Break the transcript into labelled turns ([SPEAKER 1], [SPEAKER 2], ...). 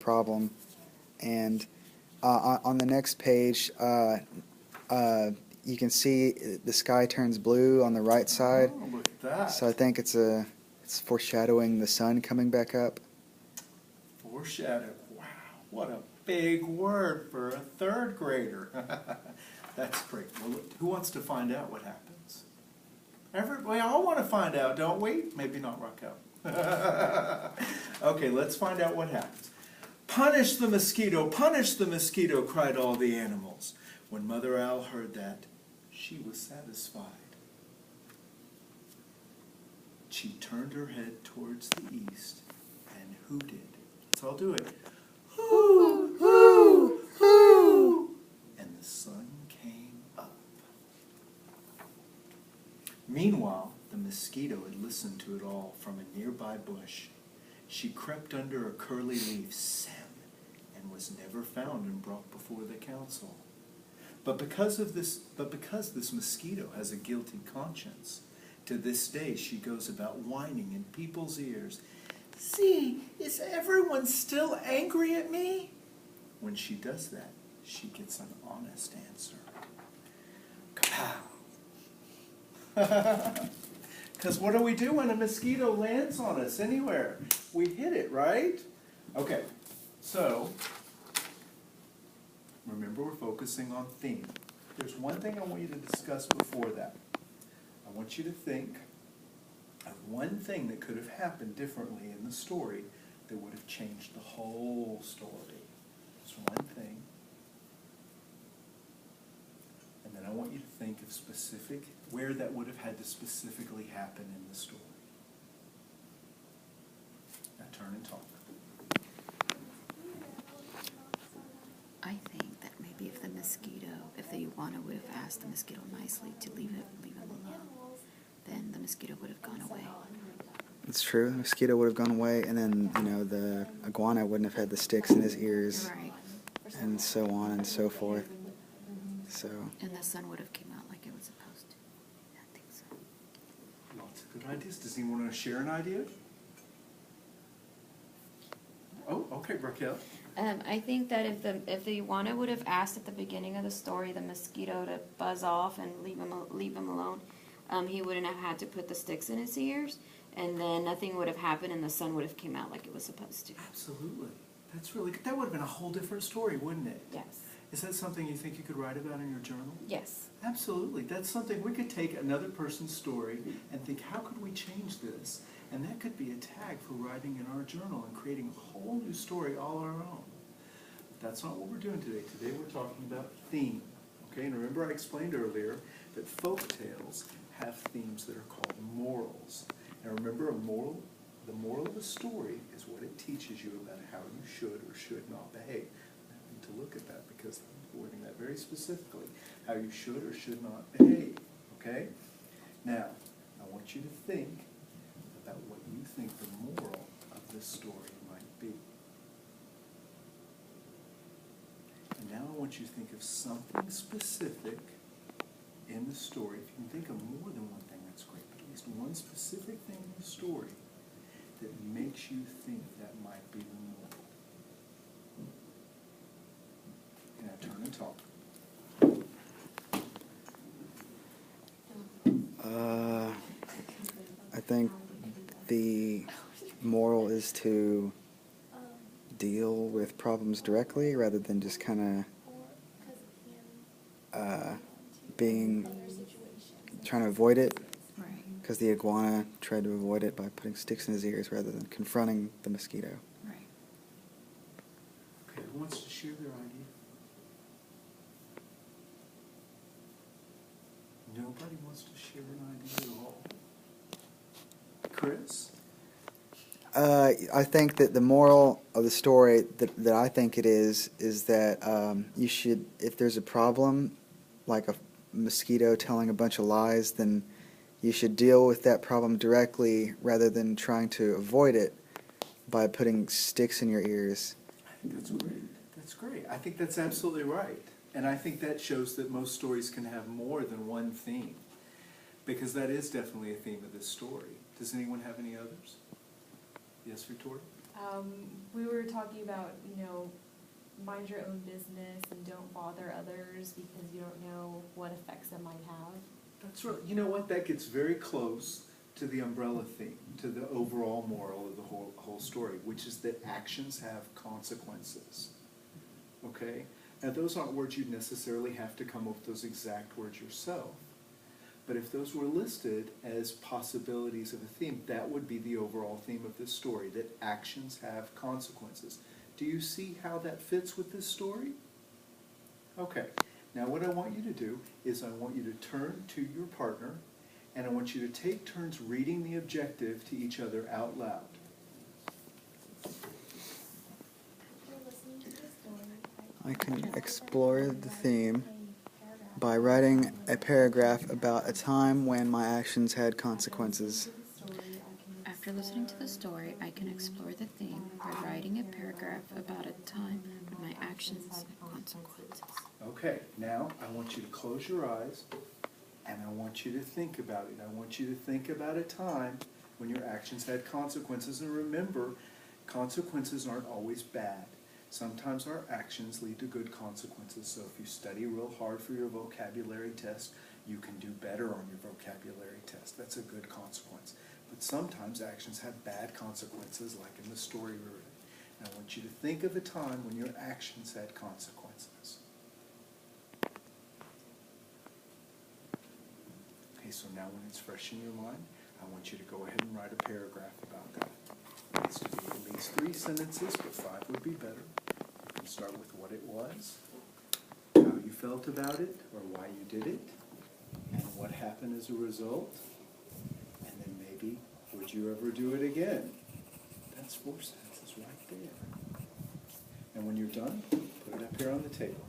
[SPEAKER 1] problem. And on the next page, you can see the sky turns blue on the right side.
[SPEAKER 2] Oh, look at that.
[SPEAKER 1] So I think it's foreshadowing the sun coming back up.
[SPEAKER 2] Foreshadow. Wow, what a big word for a third grader. That's great. Well, who wants to find out what happens? We all want to find out, don't we? Maybe not Raquel. Okay, let's find out what happens. Punish the mosquito, cried all the animals. When Mother Owl heard that, she was satisfied. She turned her head towards the east and hooted. Let's all do it. Hoo, hoo, hoo. And the sun came up. Meanwhile, the mosquito had listened to it all from a nearby bush. She crept under a curly leaf stem and was never found and brought before the council. But because this mosquito has a guilty conscience, to this day she goes about whining in people's ears, "See, is everyone still angry at me?" When she does that, she gets an honest answer. Kapow! Because what do we do when a mosquito lands on us anywhere? We hit it, right? Okay, so remember we're focusing on theme. There's one thing I want you to discuss before that. I want you to think of one thing that could have happened differently in the story that would have changed the whole story. Just one thing. And then I want you to think of where that would have had to specifically happen in the story. Now turn and talk.
[SPEAKER 3] I think that maybe if the iguana would have asked the mosquito nicely to leave him alone, then the mosquito would have gone away.
[SPEAKER 1] It's true. The mosquito would have gone away, and then, the iguana wouldn't have had the sticks in his ears,
[SPEAKER 3] Right.
[SPEAKER 1] and so on and so forth. So.
[SPEAKER 3] And the sun would have came out like it was supposed to. I think so.
[SPEAKER 2] Lots of good ideas. Does anyone want to share an idea? Oh, okay, Raquel.
[SPEAKER 3] I think that if the iguana would have asked at the beginning of the story the mosquito to buzz off and leave him alone, he wouldn't have had to put the sticks in his ears, and then nothing would have happened, and the sun would have came out like it was supposed to.
[SPEAKER 2] Absolutely. That's really good. That would have been a whole different story, wouldn't it?
[SPEAKER 3] Yes.
[SPEAKER 2] Is that something you think you could write about in your journal?
[SPEAKER 3] Yes.
[SPEAKER 2] Absolutely. That's something we could take another person's story and think, how could we change this? And that could be a tag for writing in our journal and creating a whole new story all our own. But that's not what we're doing today. Today we're talking about theme. Okay, and remember I explained earlier that folk tales have themes that are called morals. And remember, the moral of a story is what it teaches you about how you should or should not behave. I need to look at that because I'm wording that very specifically. How you should or should not behave. Okay? Now, I want you to think about what you think the moral of this story might be. And now I want you to think of something specific in the story. If you can think of more than one thing, that's great, but at least one specific thing in the story that makes you think that might be the moral. Now turn and talk.
[SPEAKER 1] I think the moral is to deal with problems directly rather than just kind of trying to avoid it.
[SPEAKER 3] Right.
[SPEAKER 1] Because the iguana tried to avoid it by putting sticks in his ears rather than confronting the mosquito.
[SPEAKER 3] Right.
[SPEAKER 2] Okay, who wants to share their idea? Nobody wants to share an idea at all. Chris?
[SPEAKER 1] I think that the moral of the story that I think it is that you should, if there's a problem, like a mosquito telling a bunch of lies, then you should deal with that problem directly rather than trying to avoid it by putting sticks in your ears.
[SPEAKER 2] I think that's great. That's great. I think that's absolutely right. And I think that shows that most stories can have more than one theme, because that is definitely a theme of this story. Does anyone have any others? Yes, Victoria?
[SPEAKER 4] We were talking about, mind your own business and don't bother others because you don't know what effects it might have.
[SPEAKER 2] That's right. You know what? That gets very close to the umbrella theme, to the overall moral of the whole story, which is that actions have consequences. Okay? Now, those aren't words you'd necessarily have to come up with those exact words yourself. But if those were listed as possibilities of a theme, that would be the overall theme of this story, that actions have consequences. Do you see how that fits with this story? Okay. Now what I want you to do is I want you to turn to your partner and I want you to take turns reading the objective to each other out loud.
[SPEAKER 1] I can explore the theme by writing a paragraph about a time when my actions had consequences.
[SPEAKER 3] After listening to the story, I can explore the theme by writing a paragraph about a time when my actions had consequences.
[SPEAKER 2] Okay, now I want you to close your eyes and I want you to think about it. I want you to think about a time when your actions had consequences. And remember, consequences aren't always bad. Sometimes our actions lead to good consequences. So if you study real hard for your vocabulary test, you can do better on your vocabulary test. That's a good consequence. But sometimes actions have bad consequences, like in the story we read. And I want you to think of a time when your actions had consequences. Okay, so now when it's fresh in your mind, I want you to go ahead and write a paragraph about that. It needs to be at least 3 sentences, but 5 would be better. You can start with what it was, how you felt about it, or why you did it, and what happened as a result, and then maybe, would you ever do it again? That's 4 sentences right there. And when you're done, put it up here on the table.